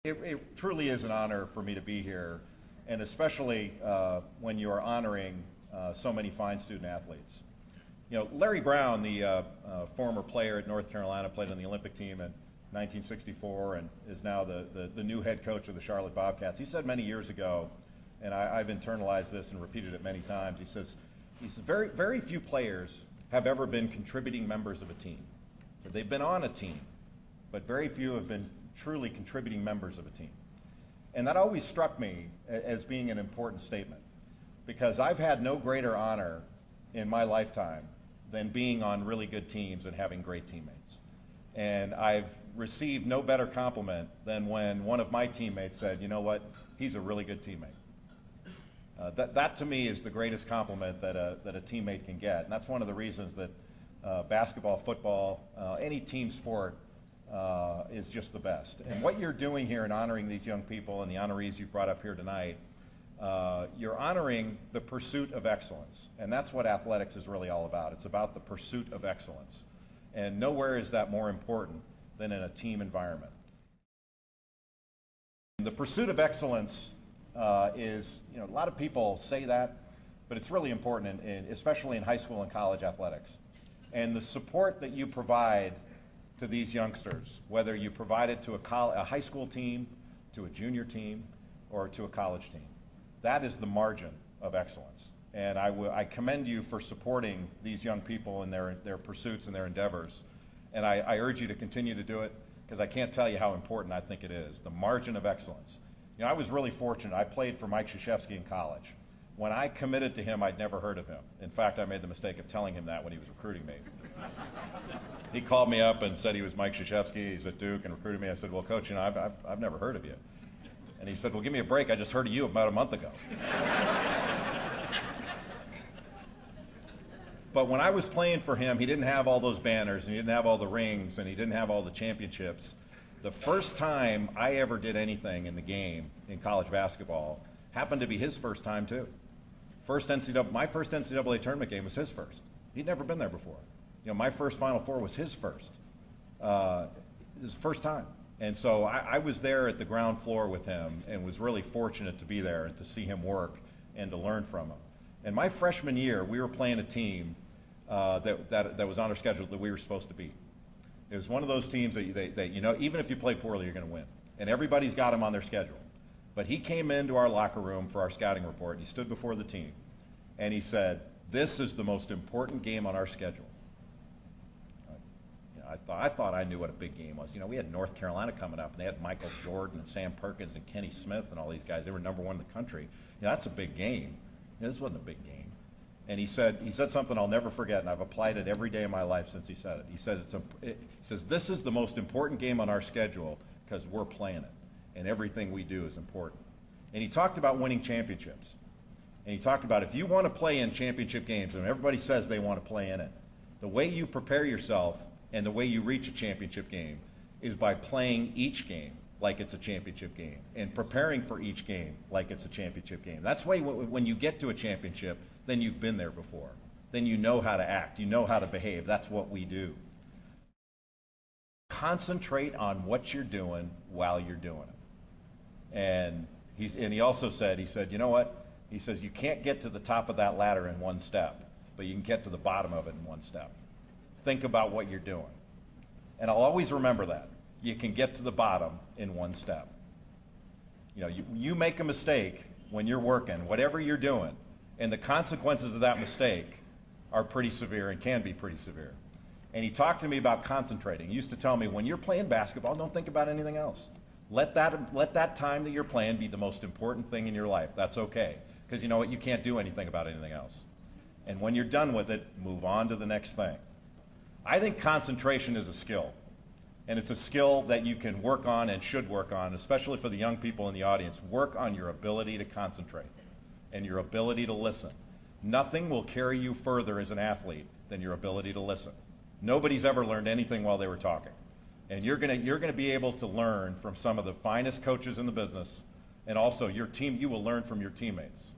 It truly is an honor for me to be here, and especially when you are honoring so many fine student athletes. You know, Larry Brown, the former player at North Carolina, played on the Olympic team in 1964 and is now the new head coach of the Charlotte Bobcats. He said many years ago, and I've internalized this and repeated it many times, he says very few players have ever been contributing members of a team. So they've been on a team, but very few have been truly contributing members of a team. And that always struck me as being an important statement, because I've had no greater honor in my lifetime than being on really good teams and having great teammates. And I've received no better compliment than when one of my teammates said, you know what, he's a really good teammate. That to me is the greatest compliment that a teammate can get. And that's one of the reasons that basketball, football, any team sport is just the best. And what you're doing here in honoring these young people and the honorees you've brought up here tonight, you're honoring the pursuit of excellence. And that's what athletics is really all about. It's about the pursuit of excellence. And nowhere is that more important than in a team environment. The pursuit of excellence is, you know, a lot of people say that, but it's really important, especially in high school and college athletics. And the support that you provide to these youngsters, whether you provide it to a high school team, to a junior team, or to a college team, that is the margin of excellence. And I commend you for supporting these young people in their pursuits and their endeavors. And I urge you to continue to do it, because I can't tell you how important I think it is, the margin of excellence. You know, I was really fortunate. I played for Mike Krzyzewski in college. When I committed to him, I'd never heard of him. In fact, I made the mistake of telling him that when he was recruiting me. He called me up and said he was Mike Krzyzewski, he's at Duke, and recruited me. I said, well, Coach, you know, I've never heard of you. And he said, well, give me a break. I just heard of you about a month ago. But when I was playing for him, he didn't have all those banners, and he didn't have all the rings, and he didn't have all the championships. The first time I ever did anything in the game in college basketball happened to be his first time, too. My first NCAA tournament game was his first. He'd never been there before. You know, my first Final Four was his first. His first time. And so I was there at the ground floor with him and was really fortunate to be there and to see him work and to learn from him. And my freshman year, we were playing a team that was on our schedule that we were supposed to beat. It was one of those teams that you know, even if you play poorly, you're going to win. And everybody's got him on their schedule. But he came into our locker room for our scouting report, and he stood before the team, and he said, this is the most important game on our schedule. I thought I knew what a big game was. You know, we had North Carolina coming up, and they had Michael Jordan and Sam Perkins and Kenny Smith and all these guys. They were #1 in the country. You know, that's a big game. You know, this wasn't a big game. And he said something I'll never forget, and I've applied it every day of my life since he said it. He says, this is the most important game on our schedule because we're playing it, and everything we do is important. And he talked about winning championships. And he talked about if you want to play in championship games, and everybody says they want to play in it, the way you prepare yourself and the way you reach a championship game is by playing each game like it's a championship game and preparing for each game like it's a championship game. That's why when you get to a championship, then you've been there before. Then you know how to act. You know how to behave. That's what we do. Concentrate on what you're doing while you're doing it. And he also said, you know what? He says, you can't get to the top of that ladder in one step, but you can get to the bottom of it in one step. Think about what you're doing. And I'll always remember that. You can get to the bottom in one step. You know, you make a mistake when you're working, whatever you're doing, and the consequences of that mistake are pretty severe and can be pretty severe. And he talked to me about concentrating. He used to tell me, when you're playing basketball, don't think about anything else. Let that time that you're playing be the most important thing in your life. That's okay. Because you know what? You can't do anything about anything else. And when you're done with it, move on to the next thing. I think concentration is a skill. And it's a skill that you can work on and should work on, especially for the young people in the audience. Work on your ability to concentrate and your ability to listen. Nothing will carry you further as an athlete than your ability to listen. Nobody's ever learned anything while they were talking. And you're gonna be able to learn from some of the finest coaches in the business, and also your team, you will learn from your teammates.